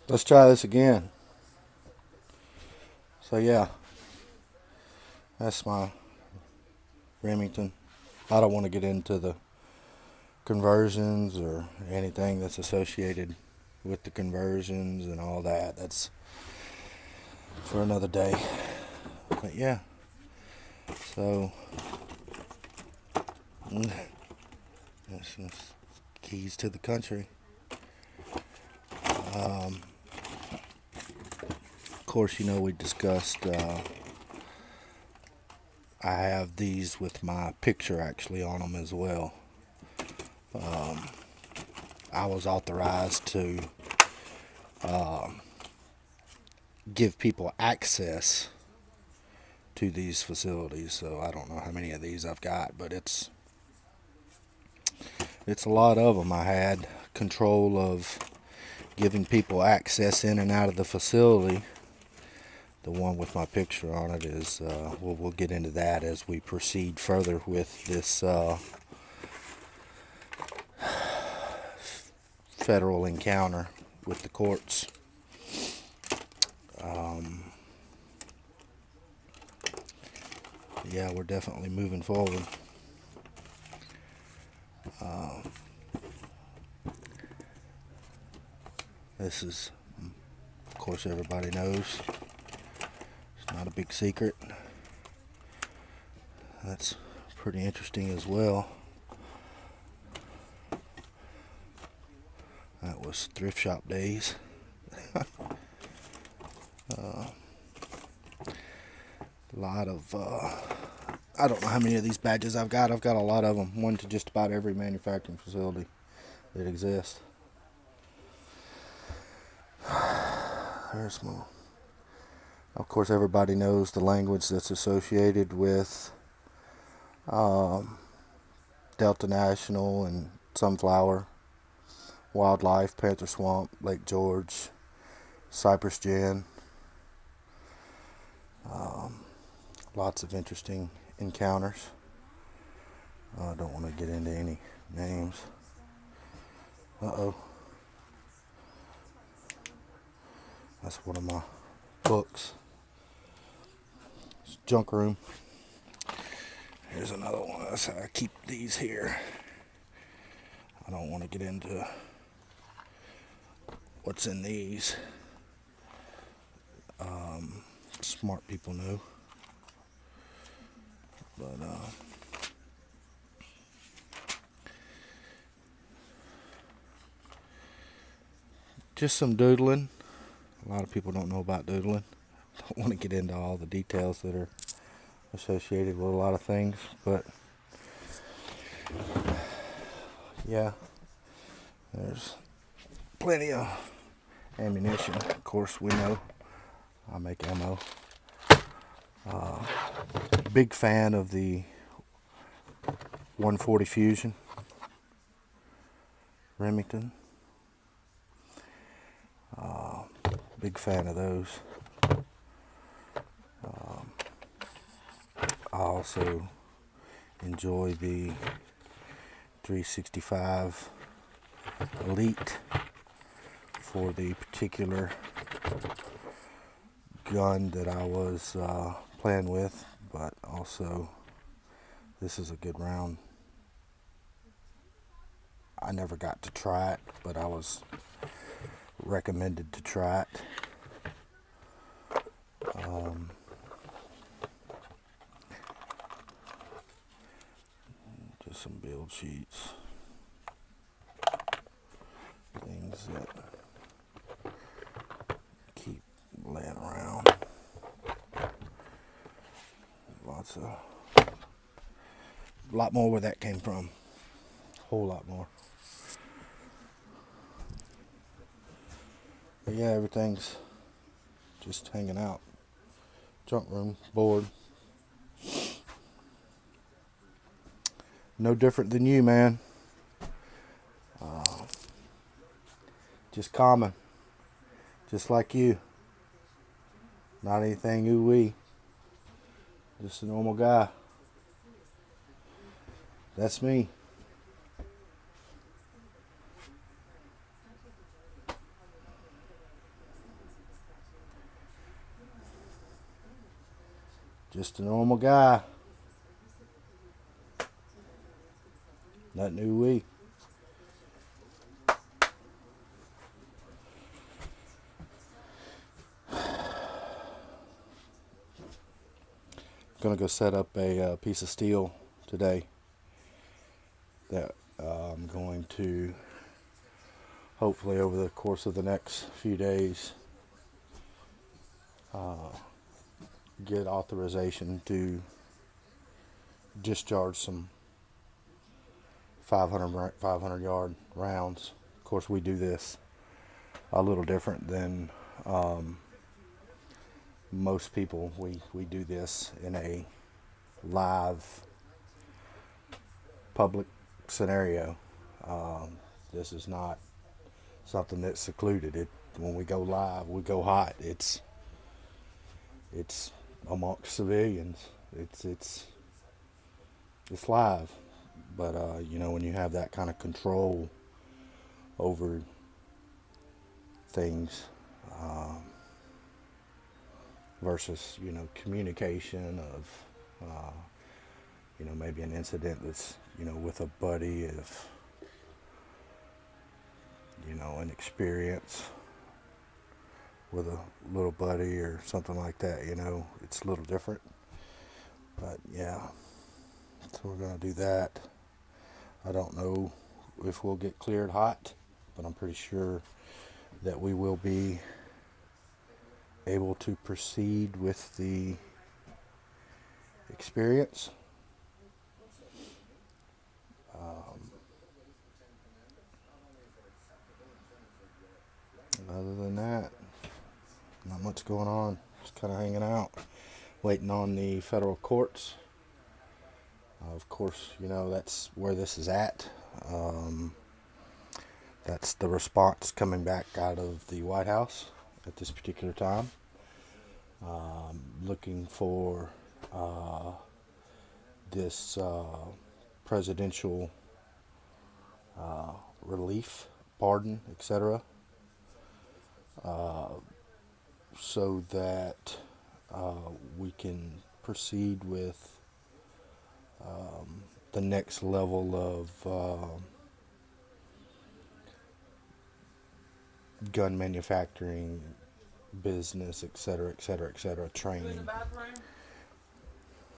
Let's try this again. So yeah, that's my Remington. I don't want to get into the conversions or anything that's associated with the conversions and all that. That's for another day. But yeah, so that's some keys to the country. Of course, we discussed. I have these with my picture actually on them as well. I was authorized to give people access to these facilities, so I don't know how many of these I've got, but it's a lot of them. I had control of giving people access in and out of the facility. The one with my picture on it is, we'll get into that as we proceed further with this federal encounter with the courts. Yeah, we're definitely moving forward. This is, of course, everybody knows. It's not a big secret. That's pretty interesting as well. That was thrift shop days. A lot of, I don't know how many of these badges I've got. I've got a lot of them. One to just about every manufacturing facility that exists. There's more. Of course, everybody knows the language that's associated with Delta National and Sunflower, Wildlife, Panther Swamp, Lake George, Cypress Gin. Lots of interesting encounters. I don't want to get into any names. Uh-oh. That's one of my books. It's junk room. Here's another one. That's how I keep these here. I don't want to get into what's in these. Smart people know. But just some doodling. A lot of people don't know about doodling. Don't want to get into all the details that are associated with a lot of things, but yeah, there's plenty of ammunition. Of course, we know I make ammo. Big fan of the 140 Fusion Remington. Big fan of those. I also enjoy the 365 Elite for the particular gun that I was playing with, but also this is a good round. I never got to try it, but I was recommended to try it. Just some build sheets, things that keep laying around. Lots of, a lot more where that came from. A whole lot more. But yeah, everything's just hanging out. Junk room, bored. No different than you, man. Just common. Just like you. Not anything ooh-wee. Just a normal guy. That's me. Just a normal guy. Nothing new we. Gonna go set up a piece of steel today that I'm going to hopefully over the course of the next few days get authorization to discharge some 500 yard rounds. Of course, we do this a little different than most people. We do this in a live public scenario. This is not something that's secluded. When we go live, we go hot. It's amongst civilians. It's live. But when you have that kind of control over things versus communication of maybe an incident that's with a buddy, if an experience with a little buddy or something like that, it's a little different. But yeah, so we're gonna do that. I don't know if we'll get cleared hot, but I'm pretty sure that we will be able to proceed with the experience. Other than that, not much going on. Just kind of hanging out, waiting on the federal courts. Of course, that's where this is at. That's the response coming back out of the White House at this particular time. Looking for this presidential relief, pardon, etc., so that we can proceed with the next level of gun manufacturing business, etc., etc., etc., training.